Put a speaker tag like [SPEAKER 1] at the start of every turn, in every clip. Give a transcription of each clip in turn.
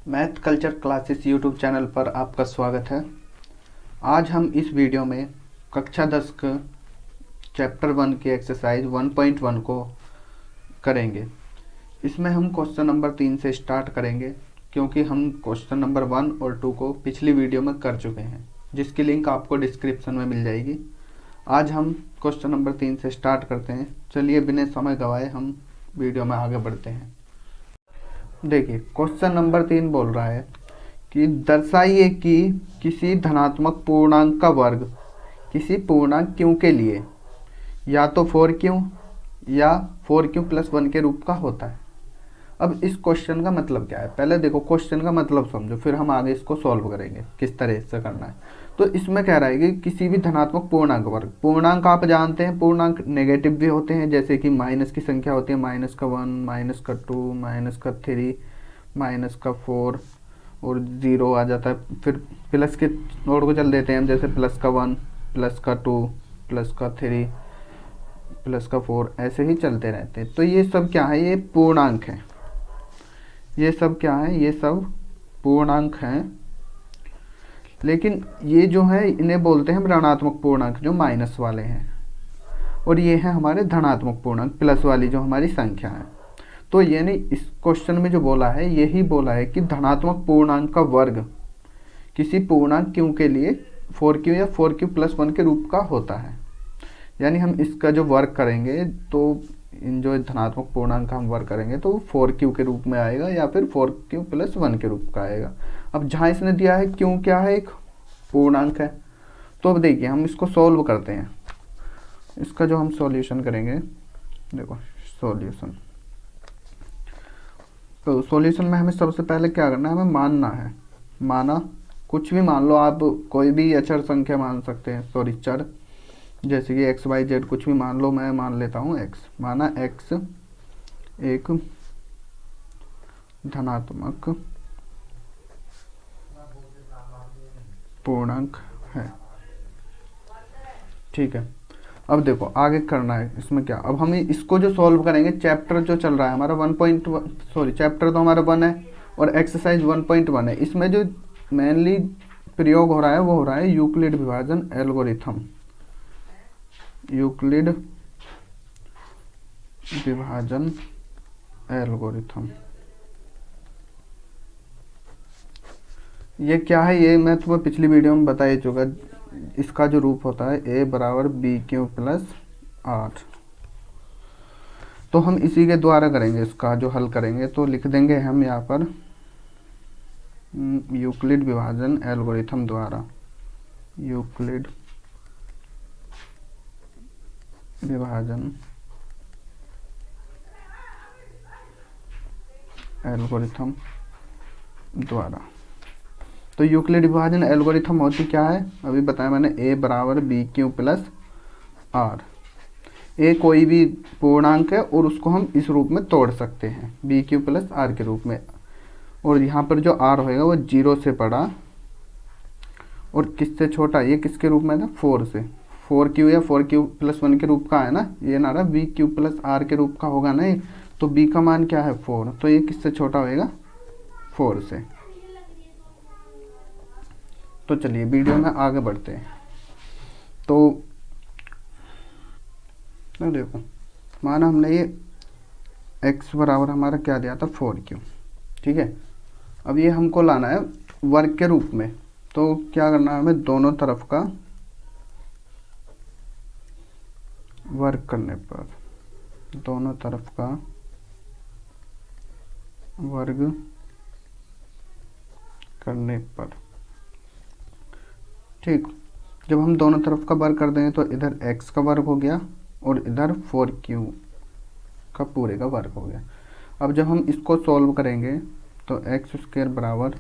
[SPEAKER 1] Math culture classes YouTube channel पर आपका स्वागत है। आज हम इस वीडियो में कक्षा 10 का चैप्टर 1 की एक्सरसाइज 1.1 को करेंगे। इसमें हम क्वेश्चन नंबर 3 से स्टार्ट करेंगे, क्योंकि हम क्वेश्चन नंबर 1 और 2 को पिछली वीडियो में कर चुके हैं, जिसकी लिंक आपको डिस्क्रिप्शन में मिल जाएगी। आज हम क्वेश्चन नंबर 3 से स्टार्ट करते हैं। चलिए बिना समय गवाए हम वीडियो में आगे बढ़ते हैं। देखिए, क्वेश्चन नंबर 3 बोल रहा है कि दर्शाइए कि किसी धनात्मक पूर्णांक का वर्ग किसी पूर्णांक क्यू के लिए या तो 4q या 4q प्लस 1 के रूप का होता है। अब इस क्वेश्चन का मतलब क्या है, पहले देखो क्वेश्चन का मतलब समझो, फिर हम आगे इसको सॉल्व करेंगे किस तरह से करना है। तो इसमें कह रहा है कि किसी भी धनात्मक पूर्णांक वर्ग, पूर्णांक आप जानते हैं पूर्णांक नेगेटिव भी होते हैं, जैसे कि माइनस की संख्या होती है, माइनस का 1, माइनस का 2, माइनस का 3, माइनस का 4 और 0 आ जाता है। फिर प्लस के नोड को चल देते हैं हम, जैसे प्लस का 1, प्लस का 2, प्लस का 3, प्लस का 4, ऐसे ही चलते रहते हैं। तो ये सब क्या है, ये पूर्णांक है। ये सब क्या है, ये सब पूर्णांक हैं। लेकिन ये जो है इन्हें बोलते हैं हम ऋणात्मक पूर्णांक, जो माइनस वाले हैं, और ये है हमारे धनात्मक पूर्णांक, प्लस वाली जो हमारी संख्या है। तो यानी इस क्वेश्चन में जो बोला है, यही बोला है कि धनात्मक पूर्णांक का वर्ग किसी पूर्णांक क्यू के लिए 4q या 4q प्लस 1 के रूप का होता है। यानी हम इसका जो वर्ग करेंगे, तो इन जो धनात्मक पूर्णांक का हम वर्ग करेंगे तो 4q के रूप में आएगा या फिर 4q प्लस 1 के रूप का आएगा। अब जहाँ इसने दिया है क्यों क्या है, एक पूर्णांक है। तो अब देखिए हम इसको सॉल्व करते हैं। इसका जो हम सॉल्यूशन करेंगे, देखो सॉल्यूशन, तो सॉल्यूशन में हमें सबसे पहले क्या करना है, हमें मानना है। माना, कुछ भी मान लो आप, कोई भी अचर संख्या मान सकते हैं, सॉरी चर, जैसे कि x, y, z कुछ भी मान लो। मैं मान लेता हूँ x। माना x एक धनात्मक पूर्णांक है, ठीक है। अब देखो आगे करना है इसमें क्या, अब हम इसको जो सॉल्व करेंगे, चैप्टर जो चल रहा है हमारा 1.1, सॉरी चैप्टर तो हमारा 1 है और एक्सरसाइज 1.1 है। इसमें जो मेनली प्रयोग हो रहा है वो हो रहा है यूक्लिड विभाजन एल्गोरिथम। यूक्लिड विभाजन एल्गोरिथम, ये क्या है, ये मैं तुम्हें पिछली वीडियो में बता ही चुका। इसका जो रूप होता है a बराबर BQ प्लस R। तो हम इसी के द्वारा करेंगे, इसका जो हल करेंगे। तो लिख देंगे हम यहाँ पर यूक्लिड विभाजन एल्गोरिथम द्वारा, यूक्लिड विभाजन एल्गोरिथम द्वारा। तो यूक्लिड विभाजन एल्गोरिथम होती क्या है, अभी बताया मैंने, a बराबर BQ प्लस R। a कोई भी पूर्णांक है और उसको हम इस रूप में तोड़ सकते हैं, BQ प्लस R के रूप में। और यहाँ पर जो R होएगा वो 0 से बड़ा और किससे छोटा, ये किसके रूप में था, 4 से। 4q या 4q प्लस 1 के रूप का है ना, ये ना रहा BQ प्लस R के रूप का होगा नहीं। तो b का मान क्या है, 4, तो ये किससे छोटा होएगा, 4 से। तो चलिए वीडियो में आगे बढ़ते हैं। तो देखो, माना हमने ये x बराबर हमारा क्या दिया था, 4q, ठीक है। अब ये हमको लाना है वर्ग के रूप में। तो क्या करना है, हमें दोनों तरफ का वर्ग करने पर, दोनों तरफ का वर्ग करने पर, ठीक। जब हम दोनों तरफ का वर्ग कर देंगे तो इधर x का वर्ग हो गया और इधर 4q का पूरे का वर्ग हो गया। अब जब हम इसको सॉल्व करेंगे तो x स्क्वायर बराबर,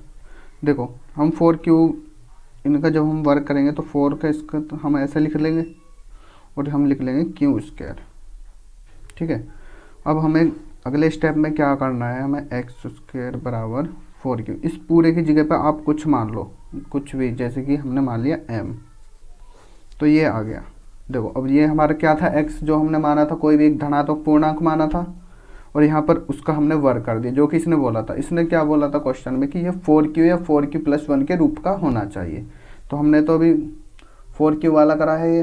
[SPEAKER 1] देखो हम 4q इनका जब हम वर्ग करेंगे तो 4 का इसका तो हम ऐसे लिख लेंगे और हम लिख लेंगे q स्क्वायर, ठीक है। अब हमें अगले स्टेप में क्या करना है, हमें x स्क्वायर बराबर 4q, इस पूरे की जगह पर आप कुछ मान लो, कुछ भी, जैसे कि हमने मान लिया m, तो ये आ गया। देखो अब ये हमारा क्या था, x जो हमने माना था, कोई भी एक धनात्मक पूर्णांक माना था, और यहाँ पर उसका हमने वर्ग कर दिया जो कि इसने बोला था। इसने क्या बोला था क्वेश्चन में कि ये 4q या 4q+1 के रूप का होना चाहिए। तो हमने तो अभी 4q वाला करा है ये।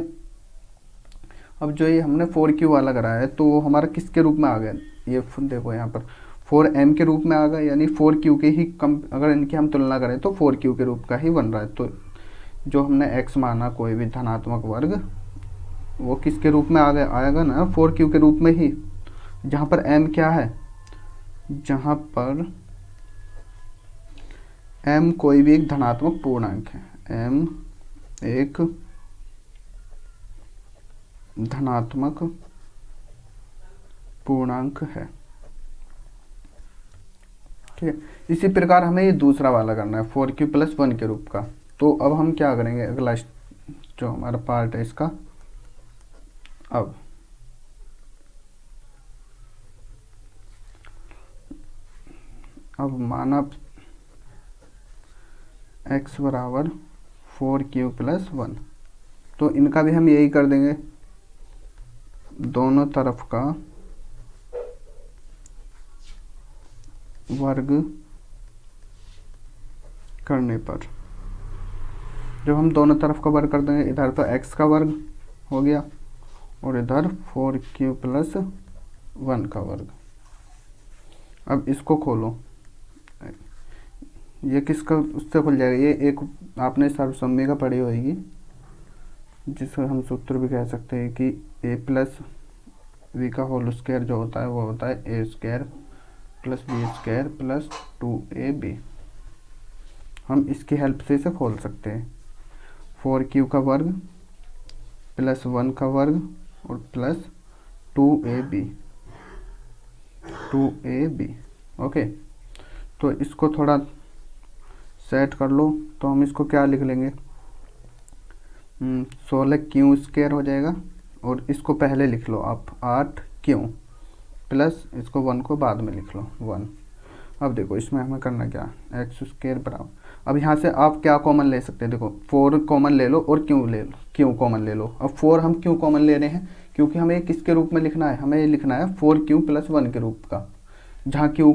[SPEAKER 1] अब जो ये हमने 4q वाला करा है तो वो हमारा किसके रूप में आ गया, ये देखो यहाँ पर 4m के रूप में आ गया, यानी 4q के ही कम, अगर इनकी हम तुलना करें तो 4q के रूप का ही बन रहा है। तो जो हमने x माना कोई भी धनात्मक वर्ग वो किसके रूप में आ गया, आएगा ना 4q के रूप में ही, जहाँ पर m क्या है, जहाँ पर m कोई भी एक धनात्मक पूर्णांक है, m एक धनात्मक पूर्णांक है। ठीक है, इसी प्रकार हमें ये दूसरा वाला करना है 4q+1 के रूप का। तो अब हम क्या करेंगे, अगला जो हमारा पार्ट है इसका, अब माना x बराबर 4q+1, तो इनका भी हम यही कर देंगे, दोनों तरफ का वर्ग करने पर, जब हम दोनों तरफ का वर्ग कर देंगे, इधर तो x का वर्ग हो गया और इधर 4q+1 का वर्ग। अब इसको खोलो, ये किसका उससे खुल जाएगा, ये एक आपने सर्वसम्मति का पढ़ी होगी जिसे हम सूत्र भी कह सकते हैं कि a+v का होल स्क्वायर जो होता है वो होता है a² + b² + 2ab। हम इसकी हेल्प से इसे खोल सकते हैं, 4q का वर्ग +1 का वर्ग और प्लस 2ab। ओके, तो इसको थोड़ा सेट कर लो, तो हम इसको क्या लिख लेंगे, 16q² हो जाएगा, और इसको पहले लिख लो आप 8q प्लस इसको 1 को बाद में लिख लो 1। अब देखो इसमें हमें करना क्या, x² बराबर, अब यहाँ से आप क्या कॉमन ले सकते हैं, देखो 4 कॉमन ले लो और q कॉमन ले लो। अब 4 हम क्यों कॉमन ले रहे हैं, क्योंकि हमें किसके रूप में लिखना है, हमें लिखना है 4q+1 के रूप का, जहाँ q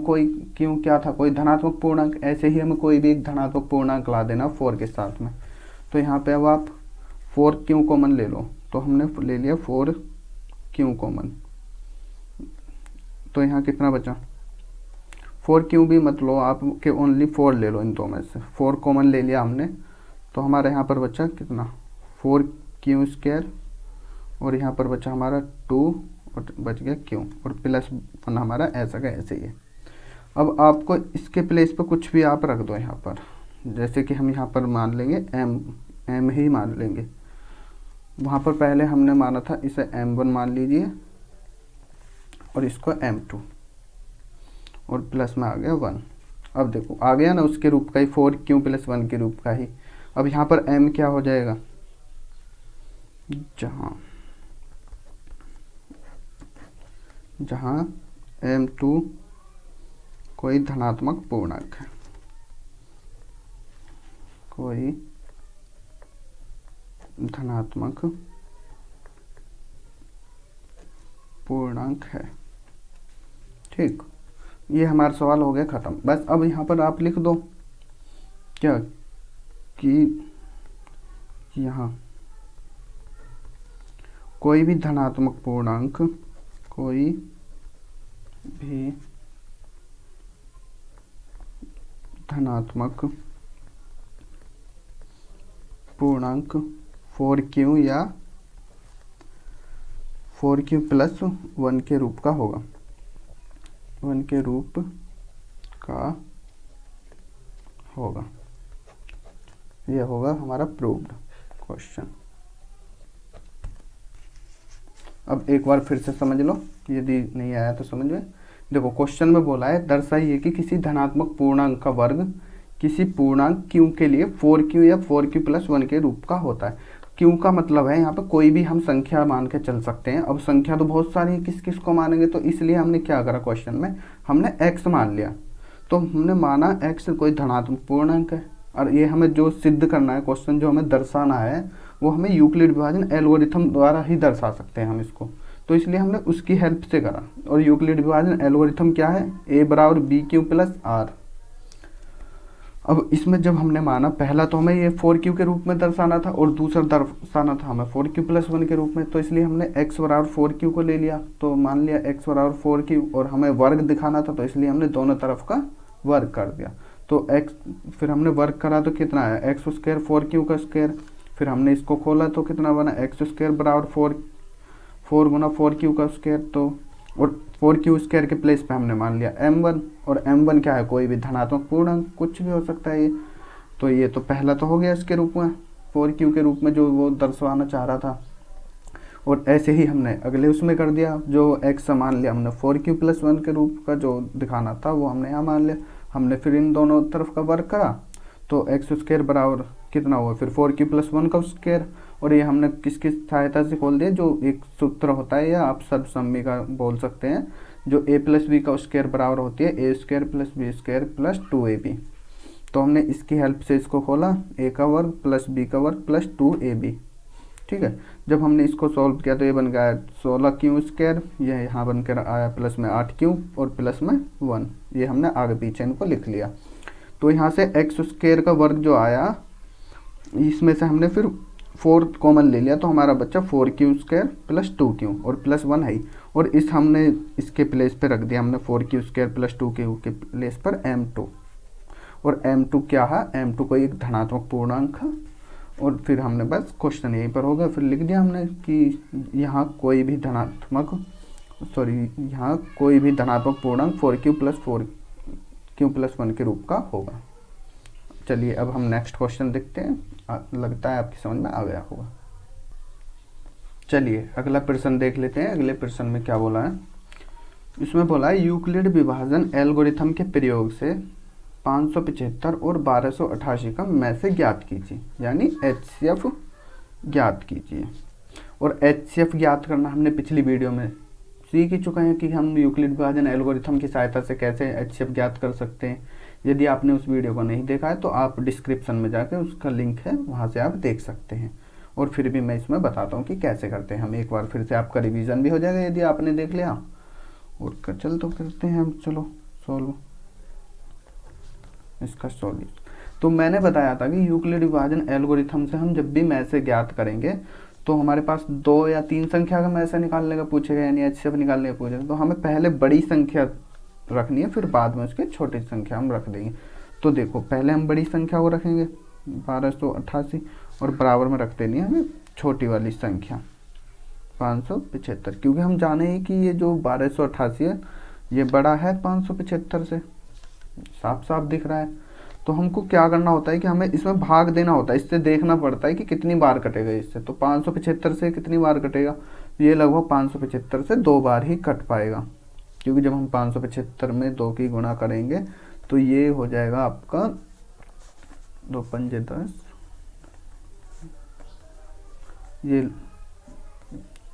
[SPEAKER 1] क्या था, कोई धनात्मक पूर्णांक। ऐसे ही हमें कोई भी एक धनात्मक पूर्णांक ला देना 4 के साथ में। तो यहाँ पे अब आप 4q कॉमन ले लो, तो हमने ले लिया 4q कॉमन, तो यहाँ कितना बचा, 4q भी मत लो आप, के ओनली 4 ले लो, इन दो में से 4 कॉमन ले लिया हमने, तो हमारे यहाँ पर बचा कितना 4q² और यहाँ पर बचा हमारा 2 और बच गया q और +1 हमारा ऐसा का ऐसे ही है। अब आपको इसके प्लेस पर कुछ भी आप रख दो यहाँ पर, जैसे कि हम यहाँ पर मान लेंगे m ही मान लेंगे, वहाँ पर पहले हमने माना था इसे m1 मान लीजिए और इसको m2 और प्लस में आ गया 1। अब देखो आ गया ना उसके रूप का ही, 4q+1 के रूप का ही। अब यहाँ पर m क्या हो जाएगा, जहाँ m2 कोई धनात्मक पूर्णांक है, कोई धनात्मक पूर्णांक है। ठीक, ये हमारा सवाल हो गया ख़त्म। बस अब यहाँ पर आप लिख दो क्या कि यहाँ कोई भी धनात्मक पूर्णांक, कोई भी धनात्मक पूर्णांक 4q या 4q+1 के रूप का होगा, 1 के रूप का होगा। यह होगा हमारा प्रूव्ड क्वेश्चन। अब एक बार फिर से समझ लो, यदि नहीं आया तो समझ में। देखो क्वेश्चन में बोला है दर्शाइए कि किसी धनात्मक पूर्णांक का वर्ग किसी पूर्णांक q के लिए 4q या 4q+1 के रूप का होता है। q का मतलब है यहाँ पे कोई भी हम संख्या मान के चल सकते हैं। अब संख्या तो बहुत सारी है, किस किस को मानेंगे, तो इसलिए हमने क्या करा, क्वेश्चन में हमने x मान लिया। तो हमने माना x कोई धनात्मक पूर्णांक है, और ये हमें जो सिद्ध करना है, क्वेश्चन जो हमें दर्शाना है, वो हमें यूक्लिड विभाजन एल्गोरिथम द्वारा ही दर्शा सकते हैं हम इसको। तो इसलिए हमने उसकी हेल्प से करा। और यूक्लिड विभाजन एल्गोरिथम क्या है, ए बराबर बी क्यू प्लस आर। अब इसमें जब हमने माना, पहला तो हमें ये 4q के रूप में दर्शाना था और दूसरा दर्शाना था हमें 4q प्लस 1 के रूप में, तो इसलिए हमने x बराबर 4q को ले लिया। तो मान लिया x बराबर 4q और हमें वर्ग दिखाना था, तो इसलिए हमने दोनों तरफ का वर्ग कर दिया। तो x फिर हमने वर्ग करा तो कितना आया, एक्स स्क्वायर 4q का स्क्वायर। फिर हमने इसको खोला तो कितना बना, एक्स स्क्वायर बराबर 4 गुना 4q का स्क्वायर। तो और 4q स्क्वायर के प्लेस पे हमने मान लिया m1, और m1 क्या है, कोई भी धनात्मक पूर्णांक, कुछ भी हो सकता है ये। तो ये तो पहला तो हो गया इसके रूप में, 4q के रूप में जो वो दर्शाना चाह रहा था। और ऐसे ही हमने अगले उसमें कर दिया, जो x मान लिया हमने 4q प्लस 1 के रूप का जो दिखाना था वो हमने यहाँ मान लिया। हमने फिर इन दोनों तरफ का वर्ग करा, तो एक्स स्क्वायर बराबर कितना हुआ, फिर 4q प्लस 1 का स्क्वायर। और ये हमने किसकी सहायता से खोल दिया, जो एक सूत्र होता है या आप सर्वसम्मति का बोल सकते हैं, जो a प्लस बी का स्क्वायर बराबर होती है A square plus B square plus 2ab। तो हमने इसकी हेल्प से इसको खोला, a का वर्ग प्लस b का वर्ग प्लस 2ab। ठीक है, जब हमने इसको सॉल्व किया तो ये बन गया 16q स्क्वायर, ये यहाँ बनकर आया प्लस में 8q और प्लस में 1। ये हमने आगे पीछे इनको लिख लिया। तो यहाँ से एक्स स्क्वायर का वर्ग जो आया, इसमें से हमने फिर 4 कॉमन ले लिया, तो हमारा बच्चा 4q स्क्वायर प्लस 2q और प्लस 1 है। और इस हमने इसके प्लेस पे रख दिया हमने 4q स्क्वायर प्लस 2q के प्लेस पर m2। और m2 क्या है, m2 कोई एक धनात्मक पूर्णांक है। और फिर हमने बस क्वेश्चन यहीं पर होगा, फिर लिख दिया हमने कि यहाँ कोई भी धनात्मक पूर्णांक 4q प्लस 1 के रूप का होगा। चलिए अब हम नेक्स्ट क्वेश्चन देखते हैं, लगता है आपकी समझ में आ गया होगा। चलिए अगला प्रश्न देख लेते हैं। अगले प्रश्न में क्या बोला है, इसमें बोला है यूक्लिड विभाजन एल्गोरिथम के प्रयोग से 575 और 1288 का में से ज्ञात कीजिए, यानी HCF ज्ञात कीजिए। और HCF ज्ञात करना हमने पिछली वीडियो में सीख ही चुके हैं कि हम यूक्लिड विभाजन एल्गोरिथम की सहायता से कैसे HCF ज्ञात कर सकते हैं। यदि आपने उस वीडियो को नहीं देखा है तो आप डिस्क्रिप्शन में जाकर उसका लिंक है, वहाँ से आप देख सकते हैं। और फिर भी मैं इसमें बताता हूँ कि कैसे करते हैं हम, एक बार फिर से आपका रिवीजन भी हो जाएगा यदि आपने देख लिया। और चल तो करते हैं हम, चलो सॉल्व इसका सॉल्यूशन। तो मैंने बताया था कि यूक्लिड विभाजन एल्गोरिथम से हम जब भी मैसे ज्ञात करेंगे तो हमारे पास 2 या 3 संख्या का मैसे निकालने का पूछेगा, यानी HCF निकालने का पूछेगा। तो हमें पहले बड़ी संख्या रखनी है, फिर बाद में उसके छोटी संख्या हम रख देंगे। तो देखो पहले हम बड़ी संख्या को रखेंगे 1288 और बराबर में रख देनी है हमें छोटी वाली संख्या 575, क्योंकि हम जाने ही कि ये जो 1288 है ये बड़ा है 575 से, साफ साफ दिख रहा है। तो हमको क्या करना होता है कि हमें इसमें भाग देना होता है, इससे देखना पड़ता है कि कितनी बार कटेगा इससे। तो 575 से कितनी बार कटेगा, ये लगभग 575 से 2 बार ही कट पाएगा, क्योंकि जब हम 575 में 2 की गुणा करेंगे तो ये हो जाएगा आपका 2 पंजे 10, ये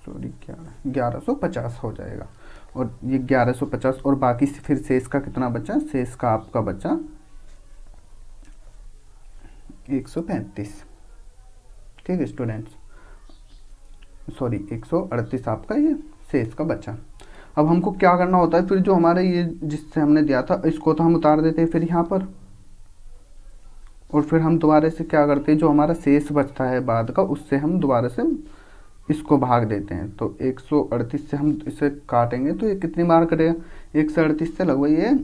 [SPEAKER 1] 1150 हो जाएगा। और ये 1150 और बाकी फिर शेष का कितना बचा, शेष का आपका बचा 135। ठीक है स्टूडेंट्स, सॉरी 138 आपका ये शेष का बचा। अब हमको क्या करना होता है, फिर जो हमारे ये जिससे हमने दिया था इसको तो हम उतार देते हैं फिर यहाँ पर, और फिर हम दोबारा से क्या करते हैं, जो हमारा शेष बचता है बाद का उससे हम दोबारा से इसको भाग देते हैं। तो 138 से हम इसे काटेंगे तो ये कितनी बार कटेगा, 138 से लगभग ये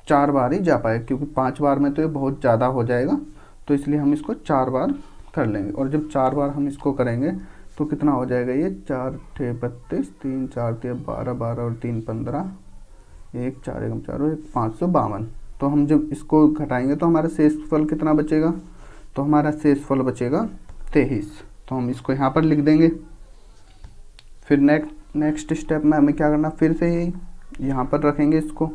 [SPEAKER 1] 4 बार ही जा पाएगा, क्योंकि 5 बार में तो ये बहुत ज़्यादा हो जाएगा। तो इसलिए हम इसको 4 बार कर लेंगे। और जब 4 बार हम इसको करेंगे तो कितना हो जाएगा, ये 4 × 32, 3 × 4 = 12, 12 और 3 = 15, 1 4 × 4 और 552। तो हम जब इसको घटाएंगे तो हमारा शेषफल कितना बचेगा, तो हमारा शेषफल बचेगा 23। तो हम इसको यहाँ पर लिख देंगे। फिर नेक्स्ट स्टेप में हमें क्या करना, फिर से यही यहाँ पर रखेंगे इसको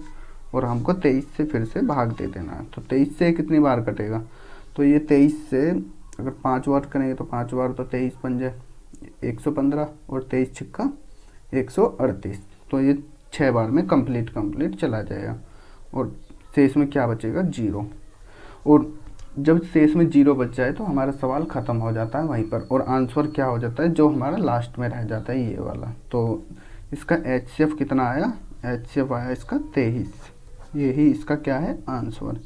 [SPEAKER 1] और हमको 23 से फिर से भाग दे देना है। तो 23 से कितनी बार कटेगा, तो ये 23 से अगर 5 बार करेंगे तो 5 बार तो 23 पंजे 115 और 23 छिक्का 138। तो ये 6 बार में कंप्लीट चला जाएगा और शेष में क्या बचेगा, 0। और जब शेष में 0 बच जाए तो हमारा सवाल ख़त्म हो जाता है वहीं पर, और आंसर क्या हो जाता है, जो हमारा लास्ट में रह जाता है ये वाला। तो इसका HCF कितना आया, HCF आया इसका 23। यही इसका क्या है, आंसर।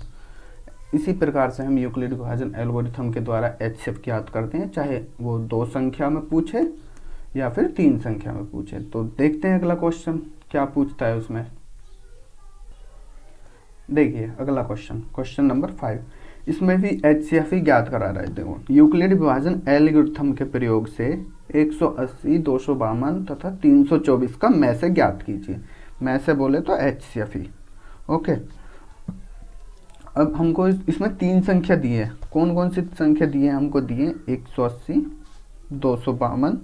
[SPEAKER 1] इसी प्रकार से हम यूक्लिड विभाजन एल्गोरिथम के द्वारा HCF ज्ञात करते हैं, चाहे वो 2 संख्या में पूछे या फिर 3 संख्या में पूछे। तो देखते हैं अगला क्वेश्चन क्या पूछता है उसमें। देखिए अगला क्वेश्चन, क्वेश्चन नंबर 5, इसमें भी HCF ही ज्ञात करा रहे थे। देखो, यूक्लिड विभाजन एल्गोरिथम के प्रयोग से 180, 252 तथा 324 का में से ज्ञात कीजिए। में से बोले तो HCF ही। ओके, अब हमको इसमें 3 संख्या दी है। कौन कौन सी संख्या दी है, हमको दिए 180, 252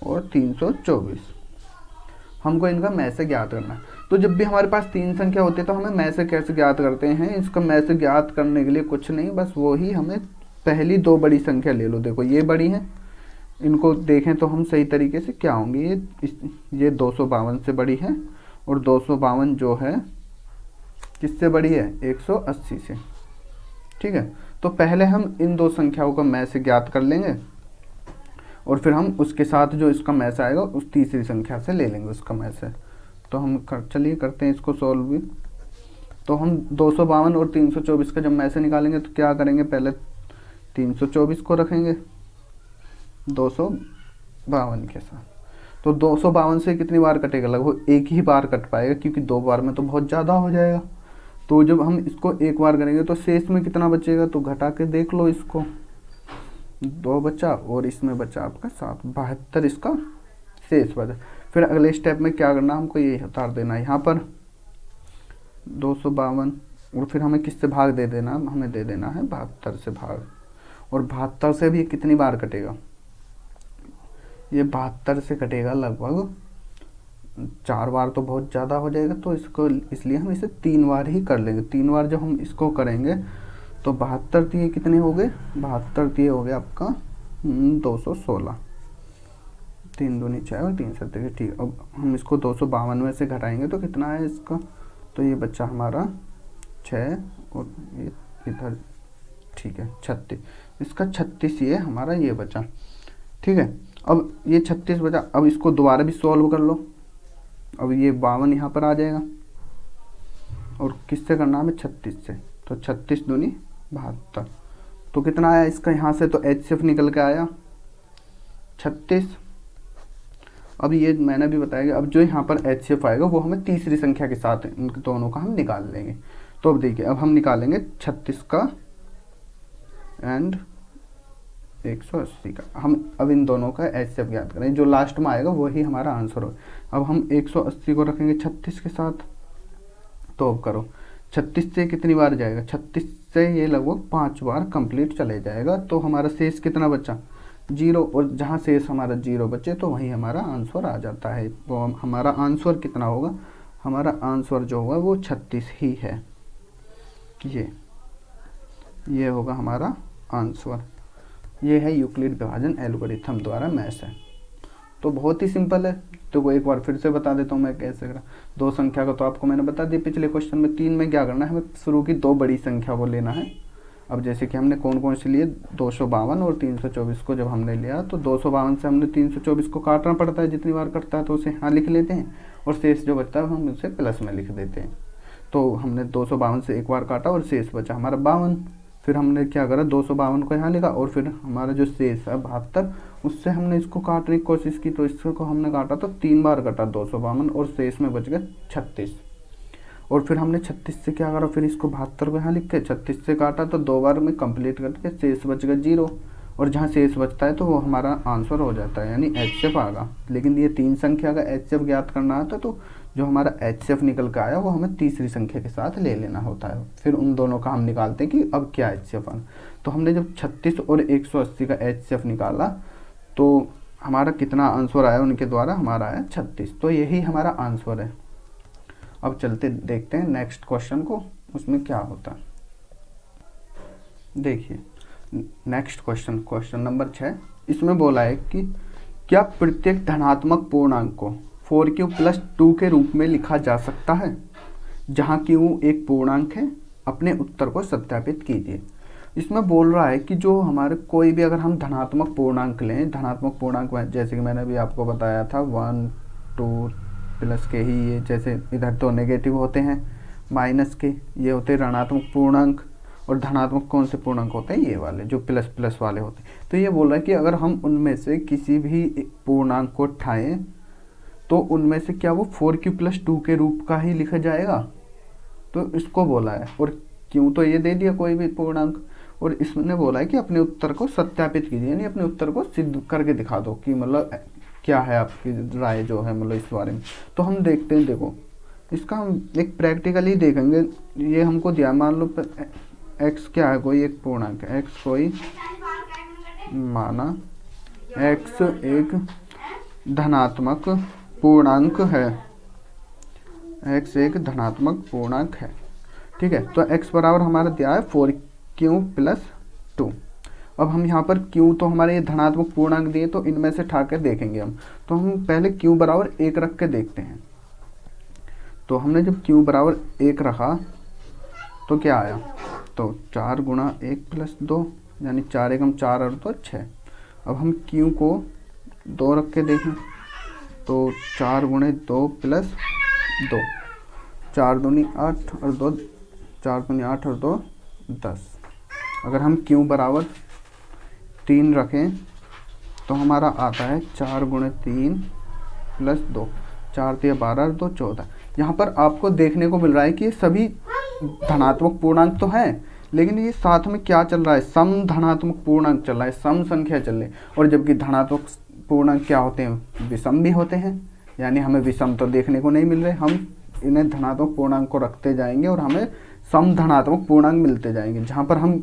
[SPEAKER 1] और 324। हमको इनका में से ज्ञात करना है। तो जब भी हमारे पास 3 संख्या होती है तो हमें में से कैसे ज्ञात करते हैं, इसका में से ज्ञात करने के लिए कुछ नहीं, बस वो ही हमें पहली 2 बड़ी संख्या ले लो। देखो ये बड़ी है, इनको देखें तो हम सही तरीके से क्या होंगे, ये 252 से बड़ी है और 252 जो है किससे बड़ी है, 180 से। ठीक है, तो पहले हम इन 2 संख्याओं का में से ज्ञात कर लेंगे और फिर हम उसके साथ जो इसका में से आएगा उस तीसरी संख्या से ले लेंगे उसका में से। तो हम चलिए करते हैं इसको सॉल्व भी। तो हम 252 और 324 का जब में से निकालेंगे तो क्या करेंगे, पहले 324 को रखेंगे 252 के साथ। तो 252 से कितनी बार कटेगा, लगभग एक ही बार कट पाएगा, क्योंकि 2 बार में तो बहुत ज़्यादा हो जाएगा। तो जब हम इसको एक बार करेंगे तो शेष में कितना बचेगा, तो घटा के देख लो इसको, 2 बचा और इसमें बचा आपका 7, 72 इसका शेष बचा। फिर अगले स्टेप में क्या करना, हमको ये उतार देना है यहाँ पर 252 और फिर हमें किससे भाग दे देना, हमें दे देना है 72 से भाग। और 72 से भी कितनी बार कटेगा, ये 72 से कटेगा लगभग 4 बार, तो बहुत ज़्यादा हो जाएगा। तो इसको इसलिए हम इसे 3 बार ही कर लेंगे। 3 बार जब हम इसको करेंगे तो 72 दिए कितने हो गए, 72 दिए हो गए आपका 216, 3 दूनी 6 और 3 सत्तर। ठीक, अब हम इसको 252 में से घटाएंगे तो कितना है इसका, तो ये बच्चा हमारा 6 और ये इधर, ठीक है 36, इसका 36 ये हमारा ये बचा। ठीक है, अब ये 36 बचा, अब इसको दोबारा भी सॉल्व कर लो। अब ये 52 यहाँ पर आ जाएगा और किससे करना हमें, 36 से। तो 36 दूनी 72, तो कितना आया इसका यहाँ से, तो HCF निकल के आया 36। अब ये मैंने भी बताया कि अब जो यहाँ पर HCF आएगा वो हमें तीसरी संख्या के साथ इन दोनों का हम निकाल लेंगे। तो अब देखिए, अब हम निकालेंगे 36 का एंड 180 का। हम अब इन दोनों का HCF ज्ञात करें, जो लास्ट में आएगा वही हमारा आंसर हो। अब हम 180 को रखेंगे 36 के साथ। तो अब करो, 36 से कितनी बार जाएगा, 36 से ये लगभग 5 बार कंप्लीट चले जाएगा। तो हमारा शेष कितना बचा, 0, और जहाँ शेष हमारा 0 बचे तो वही हमारा आंसर आ जाता है। तो हमारा आंसर कितना होगा, हमारा आंसर जो होगा वो 36 ही है। ये होगा हमारा आंसर। ये है यूक्लिड विभाजन एल्गोरिथम द्वारा मैथ है। तो बहुत ही सिंपल है। तो वो एक बार फिर से बता देता हूँ मैं कैसे करा। 2 संख्या का तो आपको मैंने बता दिया पिछले क्वेश्चन में। 3 में क्या करना है, हमें शुरू की 2 बड़ी संख्या को लेना है। अब जैसे कि हमने कौन कौन से लिए, 252 और 324 को जब हमने लिया तो 252 से हमने 324 को काटना पड़ता है, जितनी बार कटता है तो उसे यहाँ लिख लेते हैं और शेष जो बचता है हम उसे प्लस में लिख देते हैं। तो हमने 252 से एक बार काटा और शेष बचा हमारा 52। फिर हमने क्या करा, 252 को यहाँ लिखा और फिर हमारा जो शेष है 72, उससे हमने इसको काटने की कोशिश की। तो इसको हमने काटा तो 3 बार कटा 252 और शेष में बच गया 36। और फिर हमने 36 से क्या करा, फिर इसको 72 को यहाँ लिख के 36 से काटा तो 2 बार में कंप्लीट करके शेष बच गया 0। और जहाँ शेष बचता है तो वो हमारा आंसर हो जाता है, यानी HCF आएगा। लेकिन ये 3 संख्या का HCF ज्ञात करना आता तो जो हमारा HCF निकल के आया वो हमें तीसरी संख्या के साथ ले लेना होता है। फिर उन दोनों का हम निकालते हैं कि अब क्या HCF आना। तो हमने जब 36 और 180 का HCF निकाला तो हमारा कितना आंसर आया, उनके द्वारा हमारा आया 36। तो यही हमारा आंसर है। अब चलते देखते हैं नेक्स्ट क्वेश्चन को, उसमें क्या होता है। देखिए नेक्स्ट क्वेश्चन, क्वेश्चन नंबर 6, इसमें बोला है कि क्या प्रत्येक धनात्मक पूर्णांक को 4q + 2 के रूप में लिखा जा सकता है, जहां q एक पूर्णांक है। अपने उत्तर को सत्यापित कीजिए। इसमें बोल रहा है कि जो हमारे कोई भी अगर हम धनात्मक पूर्णांक लें, धनात्मक पूर्णांक जैसे कि मैंने अभी आपको बताया था 1 2 प्लस के ही, ये जैसे इधर तो नेगेटिव होते हैं माइनस के, ये होते हैं ऋणात्मक पूर्णांक, और धनात्मक कौन से पूर्णांक होते हैं, ये वाले जो प्लस प्लस वाले होते हैं। तो ये बोल रहा है कि अगर हम उनमें से किसी भी पूर्णांक को उठाएं तो उनमें से क्या वो 4q+2 के रूप का ही लिखा जाएगा, तो इसको बोला है। और क्यों तो ये दे दिया कोई भी पूर्णांक, और इसने बोला है कि अपने उत्तर को सत्यापित कीजिए, यानी अपने उत्तर को सिद्ध करके दिखा दो कि मतलब क्या है आपकी राय जो है मतलब इस बारे में। तो हम देखते हैं, देखो इसका हम एक प्रैक्टिकली देखेंगे। ये हमको दिया, मान लो x क्या है, कोई एक पूर्णांक है, x कोई माना x एक धनात्मक पूर्णांक है, x एक धनात्मक पूर्णांक है, ठीक है। तो x बराबर हमारा दिया है 4q+2। अब हम यहाँ पर q तो हमारे ये धनात्मक पूर्णांक दिए, तो इनमें से उठा कर देखेंगे हम। तो हम पहले q बराबर 1 रख के देखते हैं। तो हमने जब q बराबर 1 रखा तो क्या आया, तो 4 गुणा 1+2 यानी 4 एकम 4 और 2 6। अब हम q को 2 रख के देखें तो 4 गुणे 2 + 2, 4 दूनी 8 और 2, 4 दूनी 8 और 2 10। अगर हम q बराबर 3 रखें तो हमारा आता है 4 गुणे 3 + 2, 4 3 12 और 2 14। यहाँ पर आपको देखने को मिल रहा है कि ये सभी धनात्मक पूर्णांक तो हैं, लेकिन ये साथ में क्या चल रहा है, सम धनात्मक पूर्णांक चल रहा है, सम संख्या चल रही है। और जबकि धनात्मक पूर्णांक क्या होते हैं, विषम भी होते हैं, यानी हमें विषम तो देखने को नहीं मिल रहे, हम इन्हें धनात्मक पूर्णांक को रखते जाएंगे और हमें सम धनात्मक पूर्णांक मिलते जाएंगे। जहाँ पर हम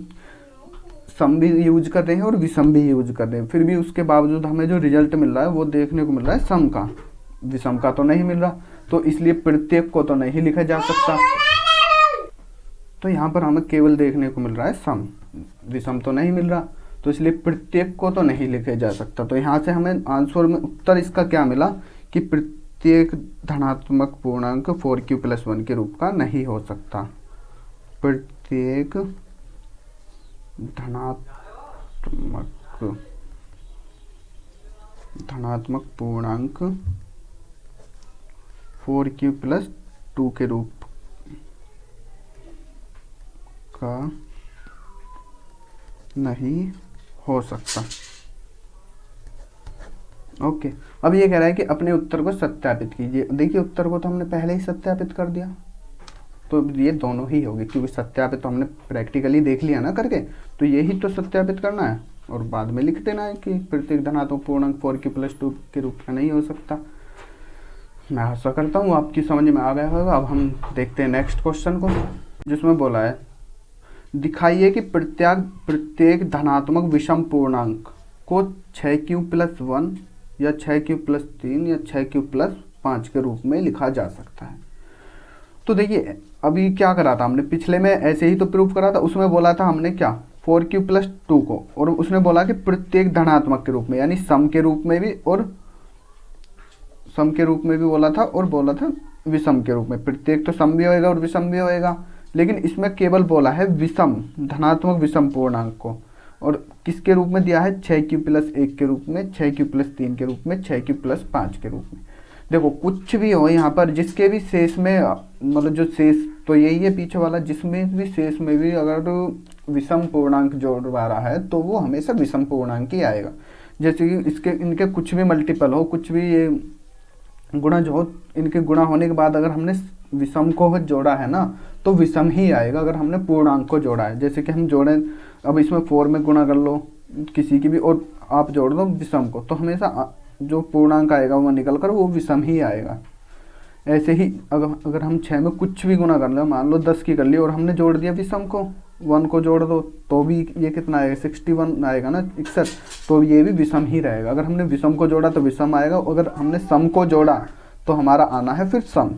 [SPEAKER 1] सम भी यूज कर रहे हैं और विषम भी यूज कर रहे हैं, फिर भी उसके बावजूद हमें जो रिजल्ट मिल रहा है वो देखने को मिल रहा है सम का, विषम का तो नहीं मिल रहा। तो इसलिए प्रत्येक को तो नहीं लिखा जा सकता, तो यहाँ पर हमें केवल देखने को मिल रहा है सम, विषम तो नहीं मिल रहा, तो इसलिए प्रत्येक को तो नहीं लिखा जा सकता। तो यहाँ से हमें आंसर में उत्तर इसका क्या मिला कि प्रत्येक धनात्मक पूर्णांक 4q+1 के रूप का नहीं हो सकता। प्रत्येक धनात्मक पूर्णांक 4q+2 के रूप का नहीं हो सकता। ओके, अब ये कह रहा है कि अपने उत्तर को सत्यापित कीजिए। देखिए उत्तर को तो हमने पहले ही सत्यापित कर दिया, तो ये दोनों ही होगी, क्योंकि सत्यापित तो हमने प्रैक्टिकली देख लिया ना करके, तो यही तो सत्यापित करना है और बाद में लिख देना है कि प्रत्येक धनात्मक पूर्णांक 4q+2 के रूप का नहीं हो सकता। मैं आशा करता हूँ आपकी समझ में आ गया होगा। अब हम देखते हैं नेक्स्ट क्वेश्चन को, जिसमें बोला है दिखाइए कि प्रत्येक धनात्मक विषम पूर्णांक को 6q+1 या 6q+3 या 6q+5 के रूप में लिखा जा सकता है। तो देखिए अभी क्या करा था हमने, पिछले में ऐसे ही तो प्रूफ करा था, उसमें बोला था हमने क्या 4q+2 को, और उसने बोला कि प्रत्येक धनात्मक के रूप में, यानी सम के रूप में भी, और सम के रूप में भी बोला था, और बोला था विषम के रूप में। प्रत्येक तो सम भी होएगा और विषम भी होएगा, लेकिन इसमें केवल बोला है विषम, धनात्मक विषम पूर्णांक को, और किसके रूप में दिया है 6q+1 के रूप में, 6q+3 के रूप में, 6q+5 के रूप में। देखो कुछ भी हो यहाँ पर, जिसके भी शेष में, मतलब जो शेष तो यही है पीछे वाला, जिसमें भी शेष में भी अगर विषम पूर्णांक जोड़वा रहा है तो वो हमेशा विषम पूर्णांक ही आएगा। जैसे कि इसके इनके कुछ भी मल्टीपल हो, कुछ भी ये गुणा जो हो, इनके गुणा होने के बाद अगर हमने विषम को जोड़ा है ना तो विषम ही आएगा अगर हमने पूर्णांक को जोड़ा है। जैसे कि हम जोड़ें, अब इसमें 4 में गुणा कर लो किसी की भी और आप जोड़ दो विषम को, तो हमेशा जो पूर्णांक आएगा वो निकल कर वो विषम ही आएगा। ऐसे ही अगर हम 6 में कुछ भी गुणा कर लो, मान लो 10 की कर ली और हमने जोड़ दिया विषम को, 1 को जोड़ दो तो भी ये कितना आएगा 61 आएगा ना, 61, तो ये भी विषम ही रहेगा। अगर हमने विषम को जोड़ा तो विषम आएगा, अगर हमने सम को जोड़ा तो हमारा आना है फिर सम।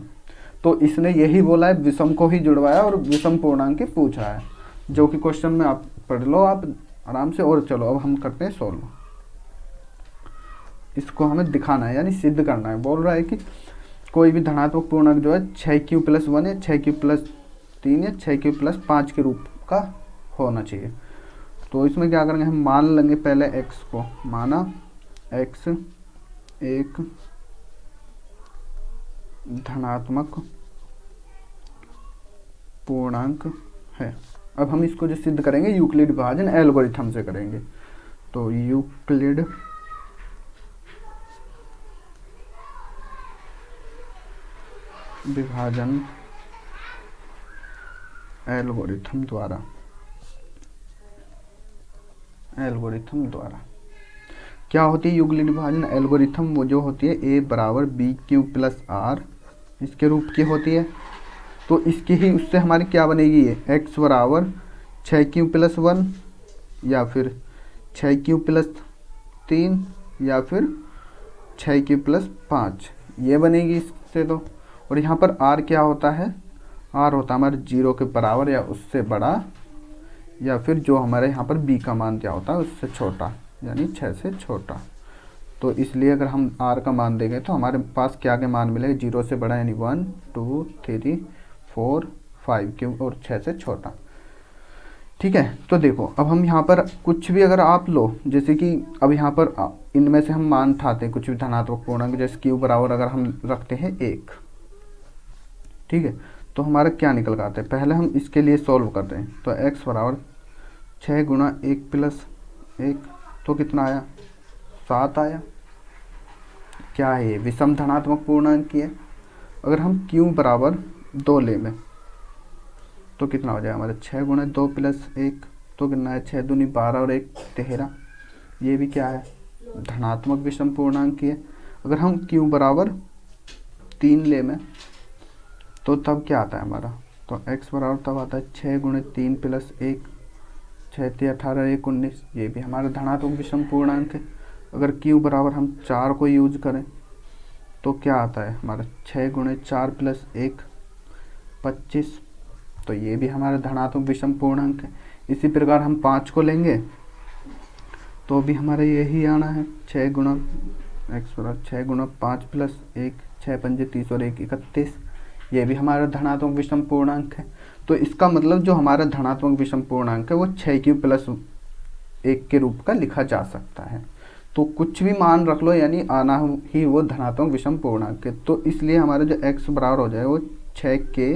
[SPEAKER 1] तो इसने यही बोला है, विषम को ही जुड़वाया और विषम पूर्णांक ही पूछा है, जो कि क्वेश्चन में आप पढ़ लो आप आराम से। और चलो अब हम करते हैं सोल्व। इसको हमें दिखाना है यानी सिद्ध करना है। बोल रहा है कि कोई भी धनात्मक पूर्णांक जो है 6q+1 या 6q+3 या 6q+5 के रूप का होना चाहिए। तो इसमें क्या करेंगे, हम मान लेंगे पहले x को, माना x एक धनात्मक पूर्णांक है। अब हम इसको जो सिद्ध करेंगे यूक्लिड विभाजन एल्गोरिथम से करेंगे। तो यूक्लिड विभाजन एल्गोरिथम द्वारा क्या होती है यूक्लिड विभाजन एल्गोरिथम? वो जो होती है a बराबर बी क्यू प्लस आर इसके रूप की होती है। तो इसकी ही उससे हमारी क्या बनेगी, ये x बराबर 6q प्लस 1 या फिर 6q प्लस 3 या फिर 6q प्लस 5, ये बनेगी इससे। तो और यहाँ पर r क्या होता है, r होता है हमारे 0 के बराबर या उससे बड़ा, या फिर जो हमारे यहाँ पर b का मान क्या होता है उससे छोटा, यानी 6 से छोटा। तो इसलिए अगर हम r का मान देंगे तो हमारे पास क्या के मान मिलेगा, 0 से बड़ा यानी 1 2 3 4 5 क्यों, और 6 से छोटा। ठीक है, तो देखो अब हम यहाँ पर कुछ भी अगर आप लो, जैसे कि अब यहाँ पर इनमें से हम मान उठाते हैं कुछ भी धनात्मक पूर्णांक, जैसे q बराबर अगर हम रखते हैं 1, ठीक है, तो हमारा क्या निकल कर आता है, पहले हम इसके लिए सॉल्व करते हैं। तो x बराबर 6 गुणा 1 प्लस 1, तो कितना आया, 7 आया। क्या है ये, विषम धनात्मक पूर्णांक की है। अगर हम q बराबर 2 ले में तो कितना हो जाएगा हमारा, 6 गुणा 2 प्लस 1, तो कितना है, 6 दूनी 12 और 1 13, ये भी क्या है, धनात्मक विषम पूर्णांक की है। अगर हम q बराबर 3 ले में तो तब क्या आता है हमारा, तो x बराबर तब आता है 6 गुणे 3 प्लस 1, 6 3 18 1 19, ये भी हमारा धनात्मक विषम पूर्णांक है। अगर q बराबर हम 4 को यूज करें तो क्या आता है हमारा, 6 गुणे 4 प्लस 1 25, तो ये भी हमारा धनात्मक विषम पूर्णांक है। इसी प्रकार हम 5 को लेंगे तो भी हमारा यही आना है, 6 गुणा x बराबर 6 गुणा 5 प्लस 1, 6 पंजे 30 और 1 31, ये भी हमारा धनात्मक विषम पूर्णांक है। तो इसका मतलब जो हमारा धनात्मक विषम पूर्णांक है वो 6q प्लस 1 के रूप का लिखा जा सकता है। तो कुछ भी मान रख लो, यानी आना ही वो धनात्मक विषम पूर्णांक है। तो इसलिए हमारा जो x बराबर हो जाए वो 6k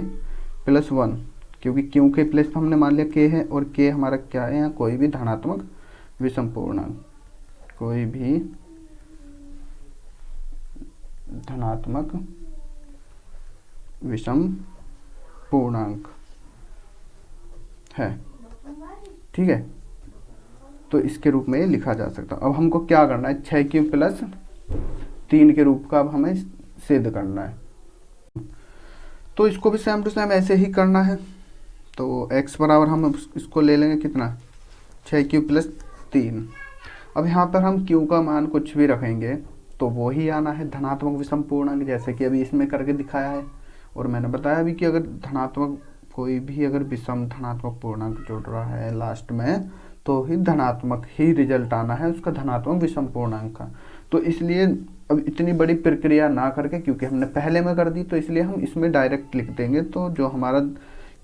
[SPEAKER 1] प्लस 1, क्योंकि q के प्लेस पर हमने मान लिया k है, और k हमारा क्या है, यहाँ कोई भी धनात्मक विषम पूर्णांक, कोई भी धनात्मक विषम पूर्णांक है। ठीक है, तो इसके रूप में लिखा जा सकता है। अब हमको क्या करना है, 6q प्लस 3 के रूप का अब हमें सिद्ध करना है। तो इसको भी सेम टू सेम ऐसे ही करना है। तो x बराबर हम इसको ले लेंगे कितना, 6q प्लस 3। अब यहाँ पर हम q का मान कुछ भी रखेंगे तो वो ही आना है धनात्मक विषम पूर्णांक, जैसे कि अभी इसमें करके दिखाया है। और मैंने बताया भी कि अगर धनात्मक कोई भी अगर विषम धनात्मक पूर्णांक जुड़ रहा है लास्ट में, तो ही धनात्मक ही रिजल्ट आना है उसका धनात्मक विषम पूर्णांक का। तो इसलिए अब इतनी बड़ी प्रक्रिया ना करके, क्योंकि हमने पहले में कर दी, तो इसलिए हम इसमें डायरेक्ट लिख देंगे। तो जो हमारा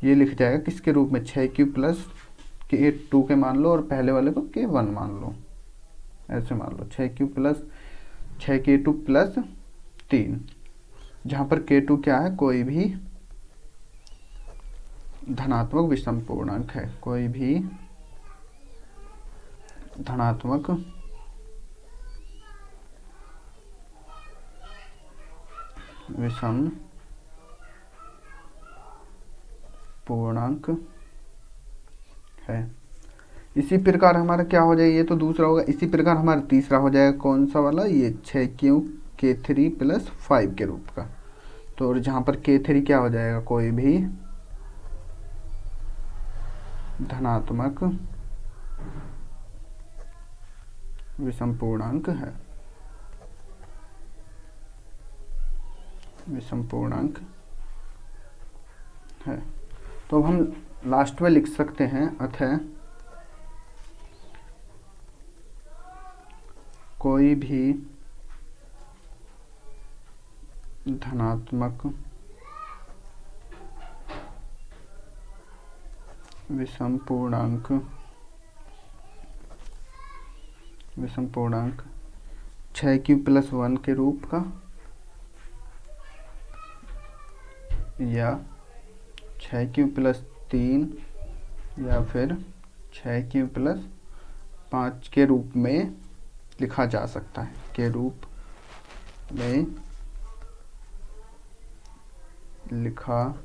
[SPEAKER 1] ये लिख जाएगा किसके रूप में, 6q प्लस k2 के मान लो और पहले वाले को k1 मान लो, ऐसे मान लो 6q प्लस 6k2 प्लस 3, जहाँ पर k2 क्या है, कोई भी धनात्मक विषम पूर्णांक है, कोई भी धनात्मक विषम पूर्णांक है। इसी प्रकार हमारा क्या हो जाएगा, ये तो दूसरा होगा। इसी प्रकार हमारा तीसरा हो जाएगा कौन सा वाला, ये 6q k3 प्लस 5 के रूप का। तो और जहाँ पर k3 क्या हो जाएगा, कोई भी धनात्मक विषम पूर्णांक है, विषम पूर्णांक है। तो अब हम लास्ट में लिख सकते हैं, अतः कोई भी धनात्मक विषम पूर्णांक विषम पूर्णांक 6q+1 के रूप का या 6q+3 या फिर 6q+5 के रूप में लिखा जा सकता है, के रूप में लिखा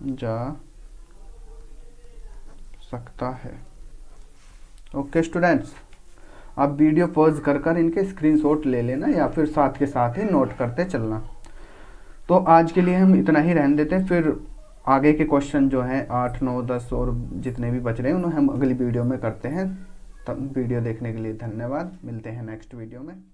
[SPEAKER 1] जा सकता है। ओके स्टूडेंट्स, आप वीडियो पॉज कर इनके स्क्रीनशॉट ले लेना या फिर साथ के साथ ही नोट करते चलना। तो आज के लिए हम इतना ही रहने देते हैं, फिर आगे के क्वेश्चन जो हैं 8, 9, 10 और जितने भी बच रहे हैं उन्हें हम अगली वीडियो में करते हैं। तब वीडियो देखने के लिए धन्यवाद। मिलते हैं नेक्स्ट वीडियो में।